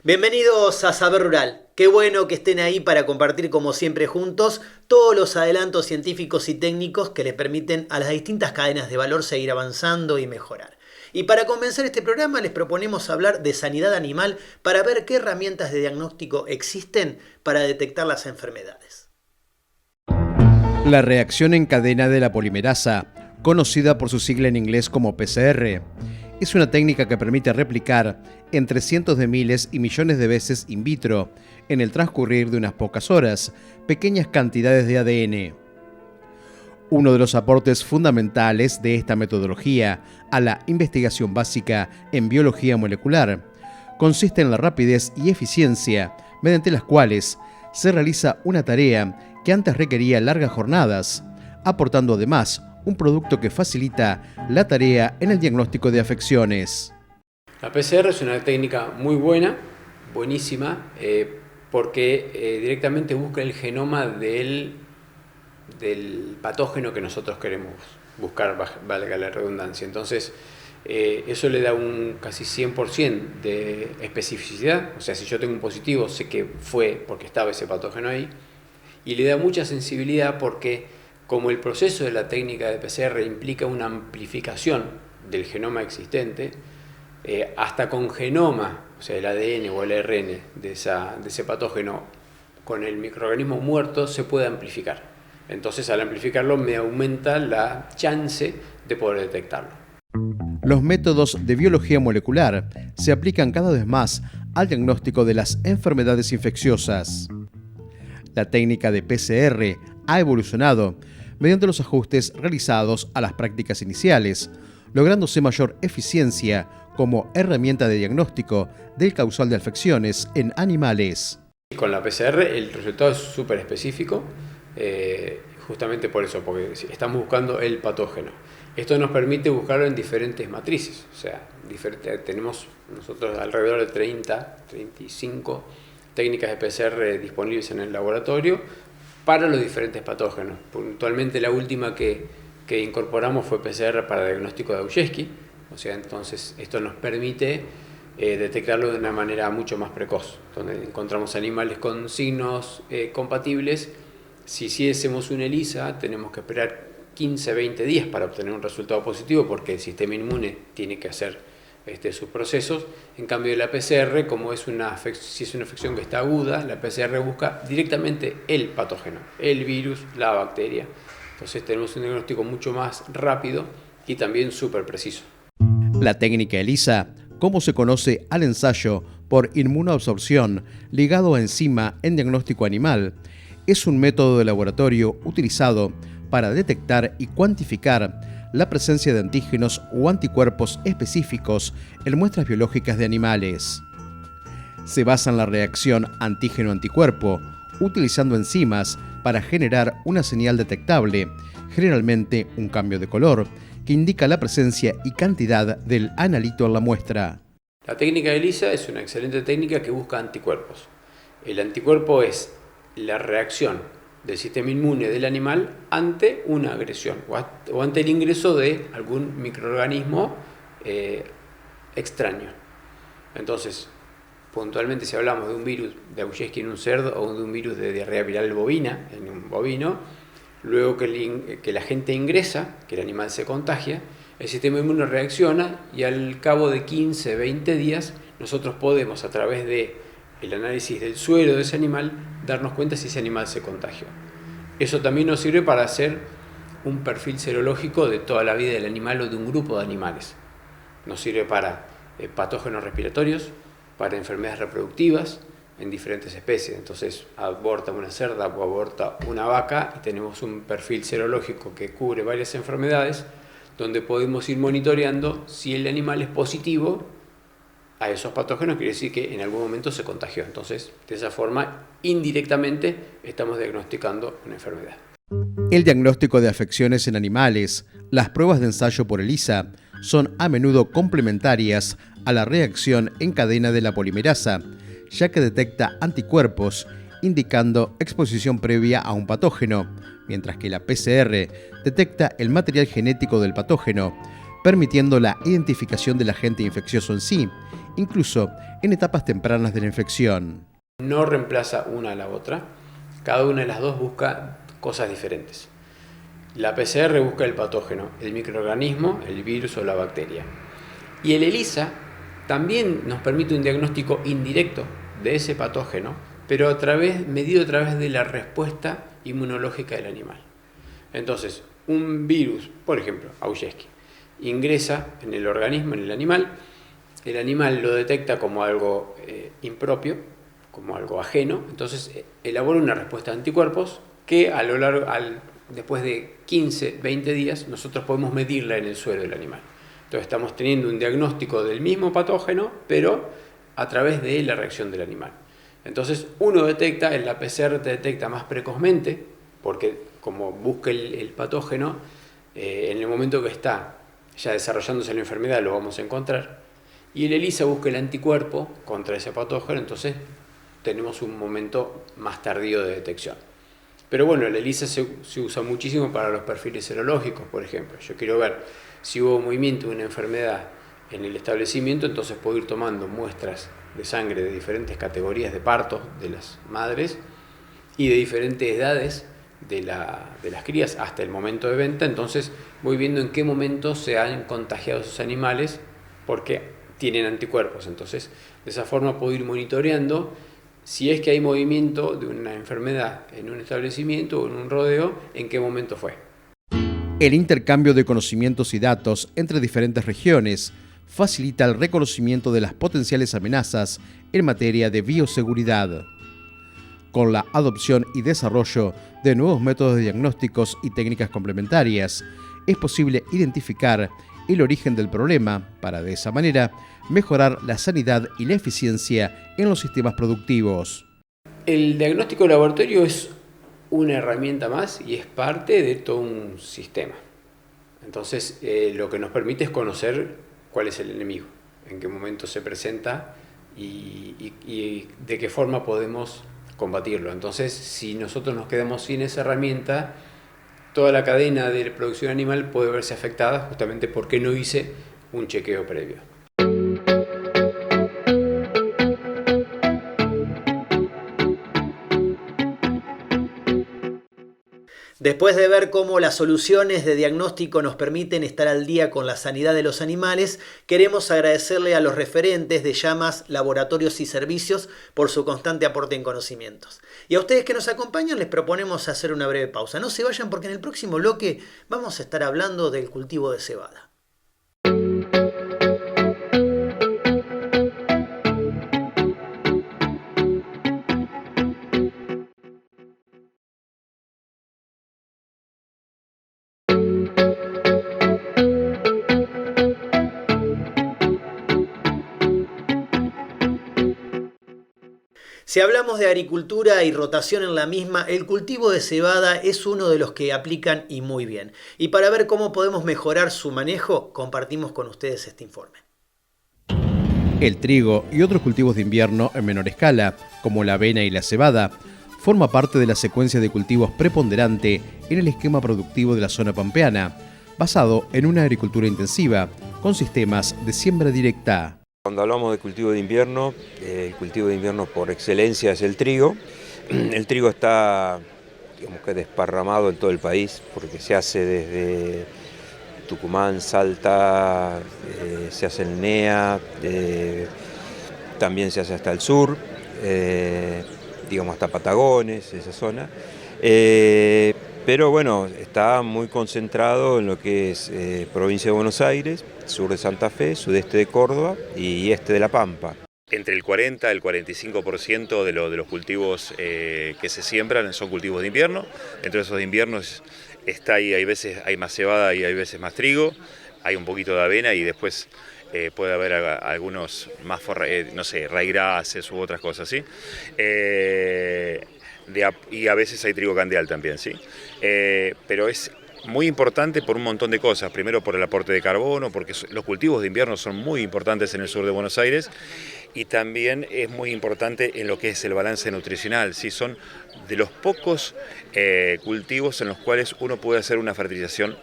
Bienvenidos a Saber Rural. Qué bueno que estén ahí para compartir como siempre juntos todos los adelantos científicos y técnicos que le permiten a las distintas cadenas de valor seguir avanzando y mejorar. Y para comenzar este programa les proponemos hablar de sanidad animal para ver qué herramientas de diagnóstico existen para detectar las enfermedades. La reacción en cadena de la polimerasa, conocida por su sigla en inglés como PCR, es una técnica que permite replicar entre cientos de miles y millones de veces in vitro, en el transcurrir de unas pocas horas, pequeñas cantidades de ADN. Uno de los aportes fundamentales de esta metodología a la investigación básica en biología molecular consiste en la rapidez y eficiencia mediante las cuales se realiza una tarea que antes requería largas jornadas, aportando además un producto que facilita la tarea en el diagnóstico de afecciones. La PCR es una técnica muy buenísima, porque directamente busca el genoma del patógeno que nosotros queremos buscar, valga la redundancia. Entonces, eso le da un casi 100% de especificidad. O sea, si yo tengo un positivo, sé que fue porque estaba ese patógeno ahí. Y le da mucha sensibilidad porque, como el proceso de la técnica de PCR implica una amplificación del genoma existente, hasta con genoma, o sea, el ADN o el ARN de ese patógeno, con el microorganismo muerto se puede amplificar. Entonces, al amplificarlo me aumenta la chance de poder detectarlo. Los métodos de biología molecular se aplican cada vez más al diagnóstico de las enfermedades infecciosas. La técnica de PCR ha evolucionado mediante los ajustes realizados a las prácticas iniciales, lográndose mayor eficiencia como herramienta de diagnóstico del causal de afecciones en animales. Con la PCR el resultado es súper específico, justamente por eso, porque estamos buscando el patógeno. Esto nos permite buscarlo en diferentes matrices, o sea, tenemos nosotros alrededor de 35 técnicas de PCR disponibles en el laboratorio para los diferentes patógenos. Puntualmente la última que incorporamos fue PCR para diagnóstico de Auschwitz, o sea, entonces esto nos permite detectarlo de una manera mucho más precoz, donde encontramos animales con signos compatibles. Si hiciésemos una ELISA, tenemos que esperar 15-20 días para obtener un resultado positivo, porque el sistema inmune tiene que hacer sus procesos. En cambio, la PCR, como si es una afección que está aguda, la PCR busca directamente el patógeno, el virus, la bacteria. Entonces tenemos un diagnóstico mucho más rápido y también súper preciso. La técnica ELISA, como se conoce al ensayo por inmunoabsorción ligado a enzima en diagnóstico animal, es un método de laboratorio utilizado para detectar y cuantificar la presencia de antígenos o anticuerpos específicos en muestras biológicas de animales. Se basa en la reacción antígeno-anticuerpo, utilizando enzimas para generar una señal detectable, generalmente un cambio de color, que indica la presencia y cantidad del analito en la muestra. La técnica de ELISA es una excelente técnica que busca anticuerpos. El anticuerpo es la reacción del sistema inmune del animal ante una agresión o ante el ingreso de algún microorganismo extraño. Entonces, puntualmente, si hablamos de un virus de Auschwitz en un cerdo o de un virus de diarrea viral bovina en un bovino, luego que la gente ingresa, que el animal se contagia, el sistema inmune reacciona y al cabo de 15-20 días nosotros podemos, a través del análisis del suero de ese animal, darnos cuenta si ese animal se contagió. Eso también nos sirve para hacer un perfil serológico de toda la vida del animal o de un grupo de animales. Nos sirve para patógenos respiratorios, para enfermedades reproductivas en diferentes especies. Entonces, aborta una cerda o aborta una vaca y tenemos un perfil serológico que cubre varias enfermedades, donde podemos ir monitoreando si el animal es positivo a esos patógenos, quiere decir que en algún momento se contagió. Entonces, de esa forma, indirectamente, estamos diagnosticando una enfermedad. El diagnóstico de afecciones en animales, las pruebas de ensayo por ELISA, son a menudo complementarias a la reacción en cadena de la polimerasa, ya que detecta anticuerpos, indicando exposición previa a un patógeno, mientras que la PCR detecta el material genético del patógeno, permitiendo la identificación del agente infeccioso en sí, incluso en etapas tempranas de la infección. No reemplaza una a la otra, cada una de las dos busca cosas diferentes. La PCR busca el patógeno, el microorganismo, el virus o la bacteria. Y el ELISA también nos permite un diagnóstico indirecto de ese patógeno, pero medido a través de la respuesta inmunológica del animal. Entonces, un virus, por ejemplo, Auschwitz, ingresa en el organismo, en el animal lo detecta como algo impropio, como algo ajeno, entonces elabora una respuesta de anticuerpos que después de 15, 20 días nosotros podemos medirla en el suero del animal. Entonces estamos teniendo un diagnóstico del mismo patógeno, pero a través de la reacción del animal. Entonces uno detecta, en la PCR te detecta más precozmente, porque como busca el patógeno, en el momento que está ya desarrollándose la enfermedad lo vamos a encontrar, y el ELISA busca el anticuerpo contra ese patógeno, entonces tenemos un momento más tardío de detección. Pero bueno, el ELISA se usa muchísimo para los perfiles serológicos, por ejemplo. Yo quiero ver si hubo movimiento de una enfermedad en el establecimiento, entonces puedo ir tomando muestras de sangre de diferentes categorías de partos de las madres y de diferentes edades de las crías hasta el momento de venta, entonces voy viendo en qué momento se han contagiado esos animales porque tienen anticuerpos. Entonces, de esa forma puedo ir monitoreando si es que hay movimiento de una enfermedad en un establecimiento o en un rodeo, en qué momento fue. El intercambio de conocimientos y datos entre diferentes regiones facilita el reconocimiento de las potenciales amenazas en materia de bioseguridad. Con la adopción y desarrollo de nuevos métodos de diagnósticos y técnicas complementarias, es posible identificar el origen del problema para, de esa manera, mejorar la sanidad y la eficiencia en los sistemas productivos. El diagnóstico de laboratorio es una herramienta más y es parte de todo un sistema. Entonces, lo que nos permite es conocer cuál es el enemigo, en qué momento se presenta y de qué forma podemos combatirlo. Entonces, si nosotros nos quedamos sin esa herramienta, toda la cadena de producción animal puede verse afectada justamente porque no hice un chequeo previo. Después de ver cómo las soluciones de diagnóstico nos permiten estar al día con la sanidad de los animales, queremos agradecerle a los referentes de Llamas Laboratorios y Servicios por su constante aporte en conocimientos. Y a ustedes que nos acompañan les proponemos hacer una breve pausa. No se vayan porque en el próximo bloque vamos a estar hablando del cultivo de cebada. Si hablamos de agricultura y rotación en la misma, el cultivo de cebada es uno de los que aplican y muy bien. Y para ver cómo podemos mejorar su manejo, compartimos con ustedes este informe. El trigo y otros cultivos de invierno en menor escala, como la avena y la cebada, forma parte de la secuencia de cultivos preponderante en el esquema productivo de la zona pampeana, basado en una agricultura intensiva, con sistemas de siembra directa. Cuando hablamos de cultivo de invierno, el cultivo de invierno por excelencia es el trigo. El trigo está, digamos, que desparramado en todo el país, porque se hace desde Tucumán, Salta, se hace en NEA, también se hace hasta el sur, digamos hasta Patagones, esa zona. Pero bueno, está muy concentrado en lo que es provincia de Buenos Aires, sur de Santa Fe, sudeste de Córdoba y este de La Pampa. Entre el 40 y el 45% de los cultivos que se siembran son cultivos de invierno. Entre esos de invierno está ahí, hay veces hay más cebada y hay veces más trigo, hay un poquito de avena y después puede haber algunos más, no sé, raíces u otras cosas, ¿sí? Y a veces hay trigo candeal también, ¿sí? Pero es muy importante por un montón de cosas. Primero por el aporte de carbono, porque los cultivos de invierno son muy importantes en el sur de Buenos Aires, y también es muy importante en lo que es el balance nutricional, ¿sí? Son de los pocos cultivos en los cuales uno puede hacer una fertilización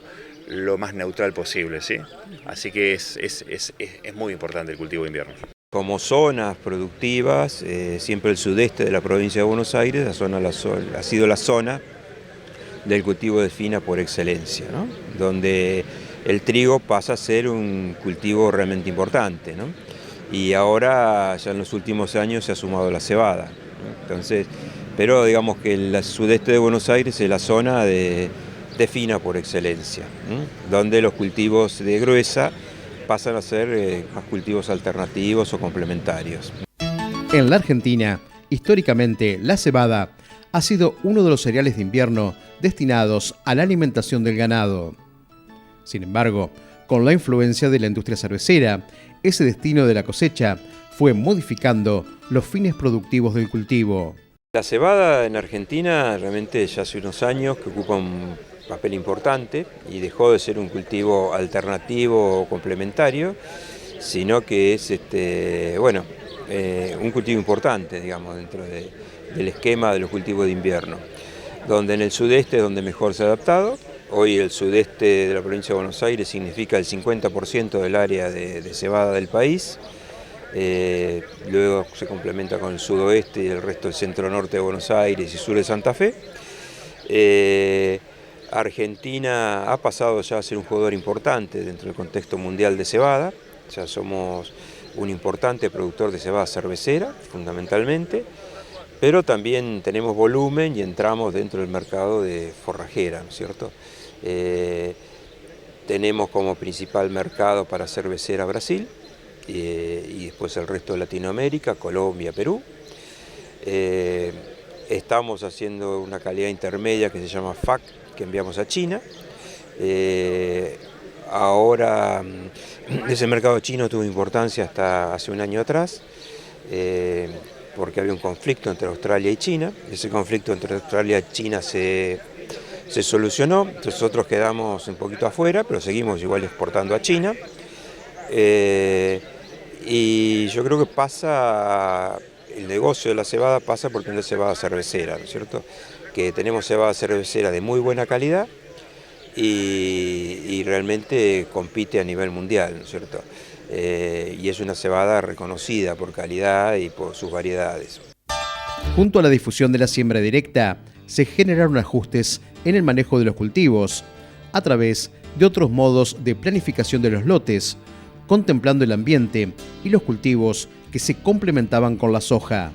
lo más neutral posible, ¿sí? Así que es muy importante el cultivo de invierno. Como zonas productivas, siempre el sudeste de la provincia de Buenos Aires ha sido la zona del cultivo de fina por excelencia, ¿no? Donde el trigo pasa a ser un cultivo realmente importante, ¿no? Y ahora, ya en los últimos años, se ha sumado la cebada, ¿no? Entonces, pero digamos que el sudeste de Buenos Aires es la zona de fina por excelencia, ¿no? Donde los cultivos de gruesa pasan a ser más cultivos alternativos o complementarios. En la Argentina, históricamente, la cebada ha sido uno de los cereales de invierno destinados a la alimentación del ganado. Sin embargo, con la influencia de la industria cervecera, ese destino de la cosecha fue modificando los fines productivos del cultivo. La cebada en Argentina realmente ya hace unos años que ocupa un papel importante y dejó de ser un cultivo alternativo o complementario, sino que es un cultivo importante, digamos, dentro del esquema de los cultivos de invierno, donde en el sudeste es donde mejor se ha adaptado. Hoy el sudeste de la provincia de Buenos Aires significa el 50% del área de cebada del país. Luego se complementa con el sudoeste y el resto del centro-norte de Buenos Aires y sur de Santa Fe. Argentina ha pasado ya a ser un jugador importante dentro del contexto mundial de cebada. Ya somos un importante productor de cebada cervecera, fundamentalmente, pero también tenemos volumen y entramos dentro del mercado de forrajera, ¿no es cierto? Tenemos como principal mercado para cervecera Brasil, y después el resto de Latinoamérica, Colombia, Perú. Estamos haciendo una calidad intermedia que se llama FAC, que enviamos a China. Ahora ese mercado chino tuvo importancia hasta hace un año atrás, porque había un conflicto entre Australia y China. Ese conflicto entre Australia y China se solucionó, nosotros quedamos un poquito afuera, pero seguimos igual exportando a China. Y yo creo que el negocio de la cebada pasa por tener cebada cervecera, ¿no es cierto? Que tenemos cebada cervecera de muy buena calidad y realmente compite a nivel mundial, ¿no es cierto? Y es una cebada reconocida por calidad y por sus variedades. Junto a la difusión de la siembra directa, se generaron ajustes en el manejo de los cultivos, a través de otros modos de planificación de los lotes, contemplando el ambiente y los cultivos que se complementaban con la soja.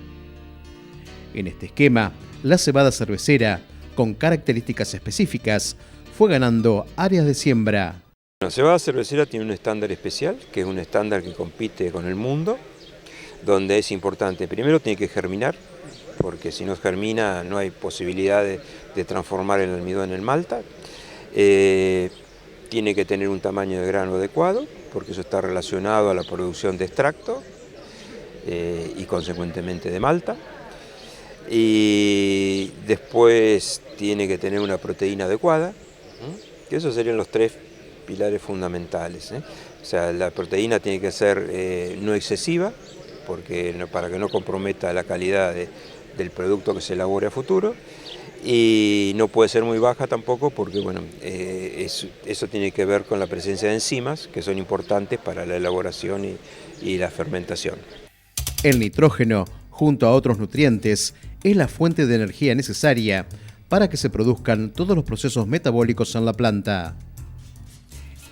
En este esquema, la cebada cervecera, con características específicas, fue ganando áreas de siembra. La cebada cervecera tiene un estándar especial, que es un estándar que compite con el mundo, donde es importante, primero tiene que germinar, porque si no germina no hay posibilidad de transformar el almidón en malta. Tiene que tener un tamaño de grano adecuado, porque eso está relacionado a la producción de extracto y consecuentemente de malta. Y después tiene que tener una proteína adecuada, que esos serían los tres pilares fundamentales. O sea, la proteína tiene que ser no excesiva, para que no comprometa la calidad del producto que se elabore a futuro, y no puede ser muy baja tampoco porque eso tiene que ver con la presencia de enzimas que son importantes para la elaboración y la fermentación. El nitrógeno, junto a otros nutrientes, es la fuente de energía necesaria para que se produzcan todos los procesos metabólicos en la planta.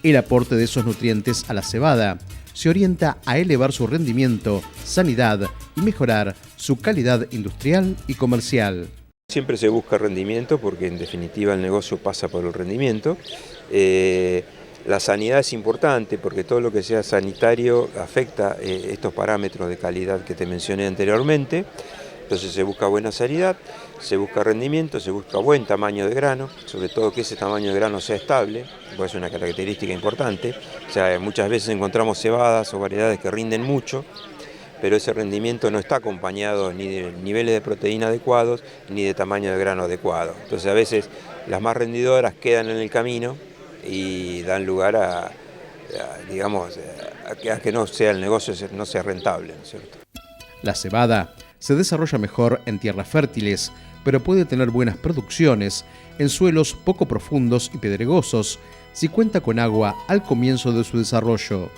El aporte de esos nutrientes a la cebada se orienta a elevar su rendimiento, sanidad y mejorar su calidad industrial y comercial. Siempre se busca rendimiento porque en definitiva el negocio pasa por el rendimiento. La sanidad es importante porque todo lo que sea sanitario afecta estos parámetros de calidad que te mencioné anteriormente. Entonces se busca buena sanidad, se busca rendimiento, se busca buen tamaño de grano, sobre todo que ese tamaño de grano sea estable, pues es una característica importante. O sea, muchas veces encontramos cebadas o variedades que rinden mucho, pero ese rendimiento no está acompañado ni de niveles de proteína adecuados ni de tamaño de grano adecuado. Entonces a veces las más rendidoras quedan en el camino y dan lugar a que no sea el negocio no sea rentable, ¿no es cierto? La cebada se desarrolla mejor en tierras fértiles, pero puede tener buenas producciones en suelos poco profundos y pedregosos si cuenta con agua al comienzo de su desarrollo.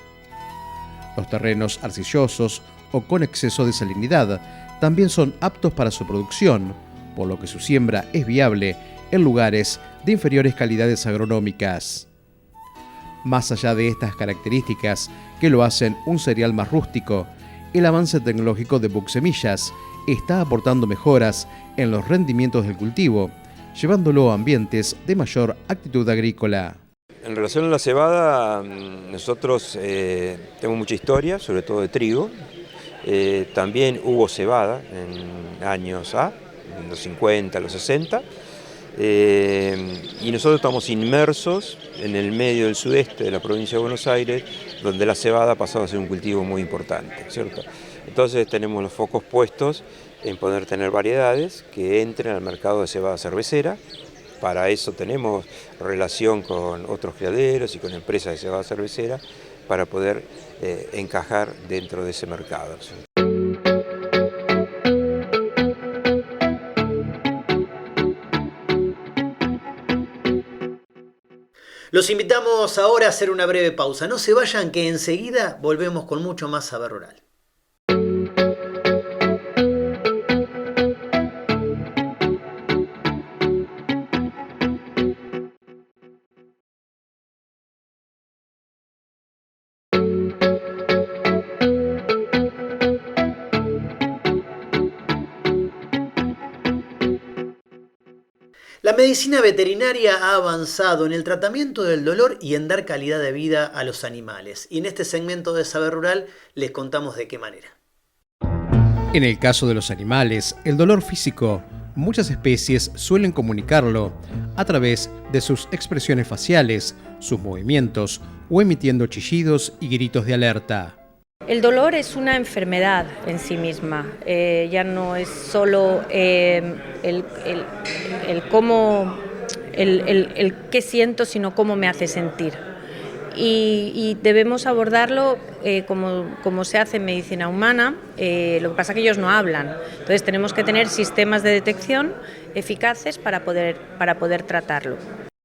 Los terrenos arcillosos o con exceso de salinidad también son aptos para su producción, por lo que su siembra es viable en lugares de inferiores calidades agronómicas. Más allá de estas características que lo hacen un cereal más rústico, el avance tecnológico de Buxsemillas está aportando mejoras en los rendimientos del cultivo, llevándolo a ambientes de mayor actitud agrícola. En relación a la cebada, nosotros tenemos mucha historia, sobre todo de trigo. También hubo cebada en años en los 50, los 60. Y nosotros estamos inmersos en el medio del sudeste de la provincia de Buenos Aires, donde la cebada ha pasado a ser un cultivo muy importante, ¿cierto? Entonces tenemos los focos puestos en poder tener variedades que entren al mercado de cebada cervecera. Para eso tenemos relación con otros criaderos y con empresas de cebada cervecera para poder encajar dentro de ese mercado, ¿sí? Los invitamos ahora a hacer una breve pausa. No se vayan, que enseguida volvemos con mucho más Saber Rural. La medicina veterinaria ha avanzado en el tratamiento del dolor y en dar calidad de vida a los animales. Y en este segmento de Saber Rural les contamos de qué manera. En el caso de los animales, el dolor físico, muchas especies suelen comunicarlo a través de sus expresiones faciales, sus movimientos o emitiendo chillidos y gritos de alerta. El dolor es una enfermedad en sí misma, ya no es solo el qué siento, sino cómo me hace sentir. Y debemos abordarlo como se hace en medicina humana, lo que pasa es que ellos no hablan, entonces tenemos que tener sistemas de detección eficaces para poder tratarlo.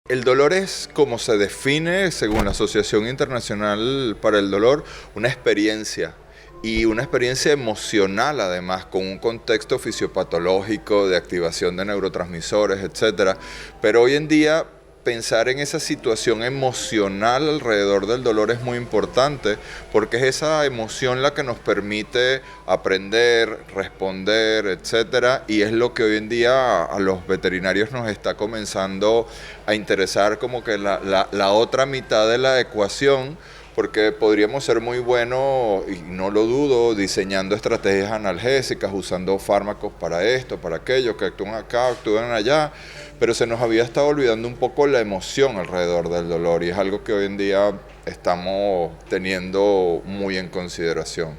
El dolor es, como se define según la Asociación Internacional para el Dolor, una experiencia, y una experiencia emocional además, con un contexto fisiopatológico de activación de neurotransmisores, etc. Pero hoy en día pensar en esa situación emocional alrededor del dolor es muy importante, porque es esa emoción la que nos permite aprender, responder, etcétera, y es lo que hoy en día a los veterinarios nos está comenzando a interesar, como que la otra mitad de la ecuación, porque podríamos ser muy buenos, y no lo dudo, diseñando estrategias analgésicas, usando fármacos para esto, para aquello, que actúan acá, actúan allá, pero se nos había estado olvidando un poco la emoción alrededor del dolor, y es algo que hoy en día estamos teniendo muy en consideración.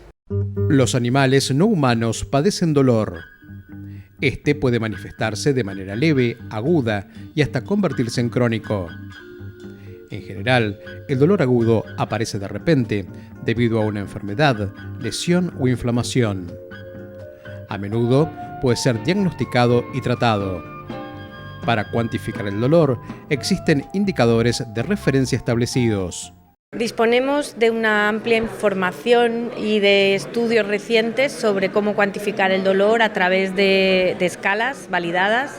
Los animales no humanos padecen dolor. Este puede manifestarse de manera leve, aguda y hasta convertirse en crónico. En general, el dolor agudo aparece de repente debido a una enfermedad, lesión o inflamación. A menudo puede ser diagnosticado y tratado. Para cuantificar el dolor, existen indicadores de referencia establecidos. Disponemos de una amplia información y de estudios recientes sobre cómo cuantificar el dolor a través de escalas validadas,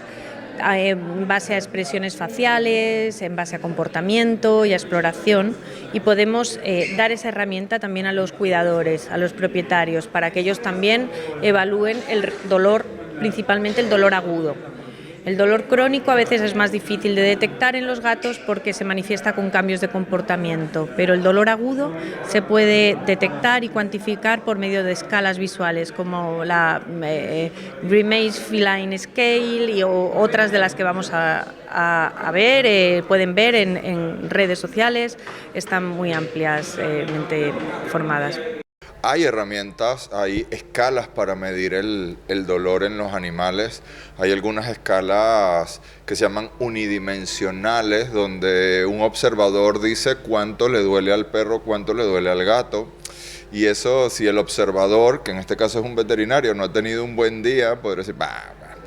en base a expresiones faciales, en base a comportamiento y a exploración, y podemos dar esa herramienta también a los cuidadores, a los propietarios, para que ellos también evalúen el dolor, principalmente el dolor agudo. El dolor crónico a veces es más difícil de detectar en los gatos porque se manifiesta con cambios de comportamiento, pero el dolor agudo se puede detectar y cuantificar por medio de escalas visuales como la Grimace Feline Scale y otras de las que vamos a ver, pueden ver en redes sociales, están muy ampliamente formadas. Hay herramientas, hay escalas para medir el dolor en los animales. Hay algunas escalas que se llaman unidimensionales, donde un observador dice cuánto le duele al perro, cuánto le duele al gato. Y eso, si el observador, que en este caso es un veterinario, no ha tenido un buen día, podría decir,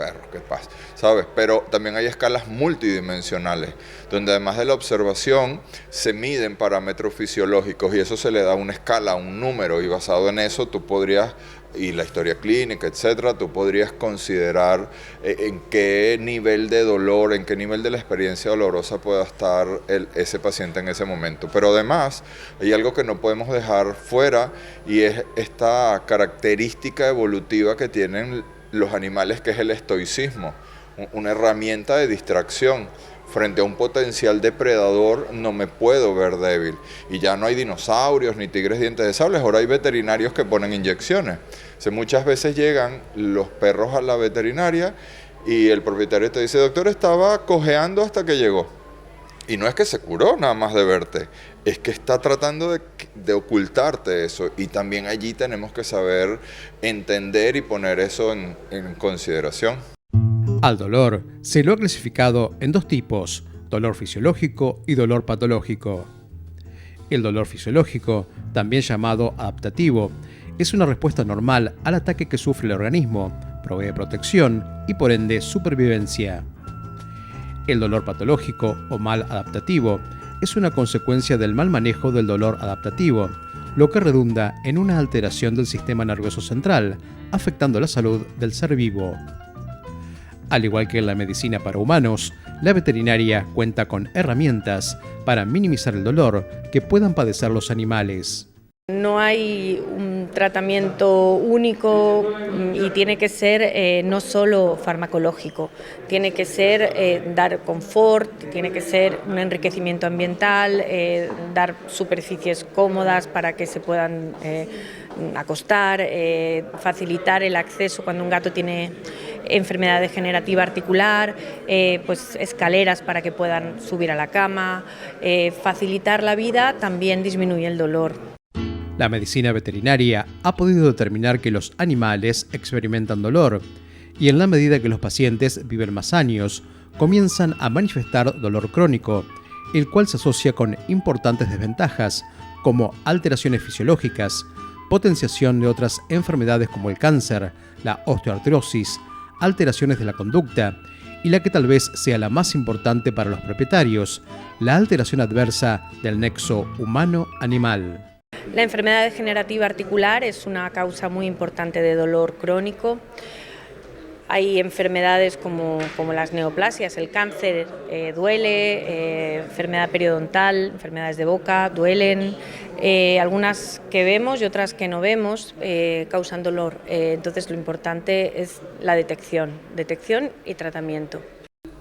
perro, ¿qué pasa? ¿Sabes? Pero también hay escalas multidimensionales, donde además de la observación se miden parámetros fisiológicos y eso se le da una escala, un número, y basado en eso tú podrías, y la historia clínica, etcétera, tú podrías considerar en qué nivel de dolor, en qué nivel de la experiencia dolorosa pueda estar ese paciente en ese momento. Pero además hay algo que no podemos dejar fuera y es esta característica evolutiva que tienen los animales, que es el estoicismo, una herramienta de distracción. Frente a un potencial depredador no me puedo ver débil. Y ya no hay dinosaurios ni tigres dientes de sable, ahora hay veterinarios que ponen inyecciones. Muchas veces llegan los perros a la veterinaria y el propietario te dice, doctor, estaba cojeando hasta que llegó. Y no es que se curó nada más de verte, es que está tratando de ocultarte eso. Y también allí tenemos que saber entender y poner eso en consideración. Al dolor se lo ha clasificado en dos tipos, dolor fisiológico y dolor patológico. El dolor fisiológico, también llamado adaptativo, es una respuesta normal al ataque que sufre el organismo, provee protección y por ende supervivencia. El dolor patológico o mal adaptativo es una consecuencia del mal manejo del dolor adaptativo, lo que redunda en una alteración del sistema nervioso central, afectando la salud del ser vivo. Al igual que en la medicina para humanos, la veterinaria cuenta con herramientas para minimizar el dolor que puedan padecer los animales. No hay un tratamiento único y tiene que ser no solo farmacológico, tiene que ser dar confort, tiene que ser un enriquecimiento ambiental, dar superficies cómodas para que se puedan acostar, facilitar el acceso cuando un gato tiene enfermedad degenerativa articular, pues escaleras para que puedan subir a la cama, facilitar la vida también disminuye el dolor. La medicina veterinaria ha podido determinar que los animales experimentan dolor y en la medida que los pacientes viven más años, comienzan a manifestar dolor crónico, el cual se asocia con importantes desventajas como alteraciones fisiológicas, potenciación de otras enfermedades como el cáncer, la osteoartrosis, alteraciones de la conducta y la que tal vez sea la más importante para los propietarios, la alteración adversa del nexo humano-animal. La enfermedad degenerativa articular es una causa muy importante de dolor crónico. Hay enfermedades como las neoplasias, el cáncer duele, enfermedad periodontal, enfermedades de boca duelen, algunas que vemos y otras que no vemos causan dolor. Entonces lo importante es la detección y tratamiento.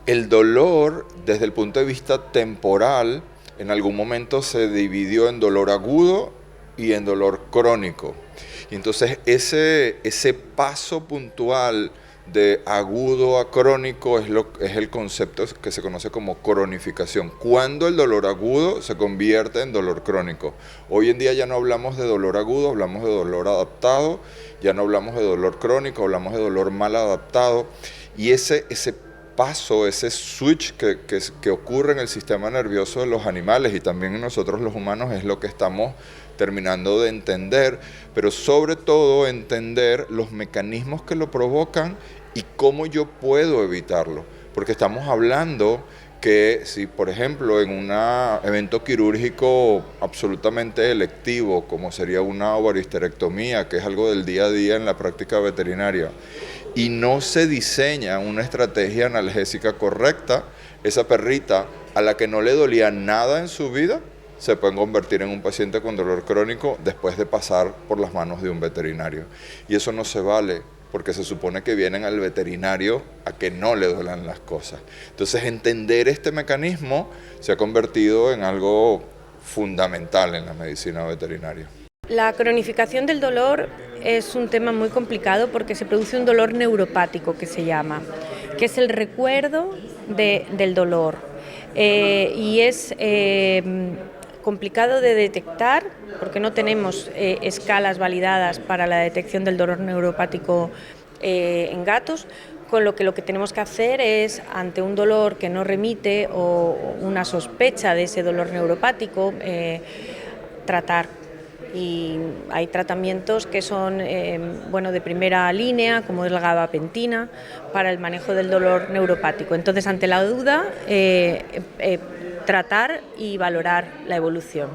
El dolor, desde el punto de vista temporal, en algún momento se dividió en dolor agudo y en dolor crónico. Y entonces ese paso puntual de agudo a crónico es el concepto que se conoce como cronificación. Cuando el dolor agudo se convierte en dolor crónico. Hoy en día ya no hablamos de dolor agudo, hablamos de dolor adaptado, ya no hablamos de dolor crónico, hablamos de dolor mal adaptado. Y ese paso, ese switch que ocurre en el sistema nervioso de los animales y también en nosotros los humanos es lo que estamos terminando de entender, pero sobre todo entender los mecanismos que lo provocan y cómo yo puedo evitarlo. Porque estamos hablando que si, por ejemplo, en un evento quirúrgico absolutamente electivo, como sería una ovaristerectomía, que es algo del día a día en la práctica veterinaria, y no se diseña una estrategia analgésica correcta, esa perrita a la que no le dolía nada en su vida, se puede convertir en un paciente con dolor crónico después de pasar por las manos de un veterinario. Y eso no se vale, porque se supone que vienen al veterinario a que no le duelan las cosas. Entonces, entender este mecanismo se ha convertido en algo fundamental en la medicina veterinaria. La cronificación del dolor es un tema muy complicado porque se produce un dolor neuropático que se llama, que es el recuerdo del dolor. Y es complicado de detectar porque no tenemos escalas validadas para la detección del dolor neuropático en gatos, con lo que tenemos que hacer es, ante un dolor que no remite o una sospecha de ese dolor neuropático, tratar y hay tratamientos que son de primera línea, como es la gabapentina, para el manejo del dolor neuropático. Entonces, ante la duda, tratar y valorar la evolución.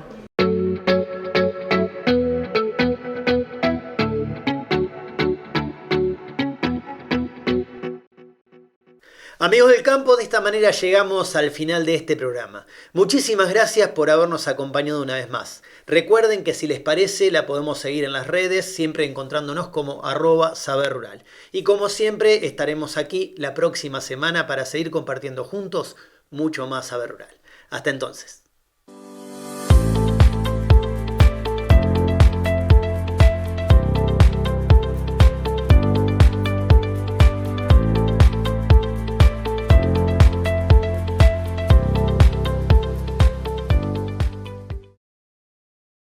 Amigos del campo, de esta manera llegamos al final de este programa. Muchísimas gracias por habernos acompañado una vez más. Recuerden que si les parece la podemos seguir en las redes, siempre encontrándonos como @saberrural. Y como siempre estaremos aquí la próxima semana para seguir compartiendo juntos mucho más Saber Rural. Hasta entonces.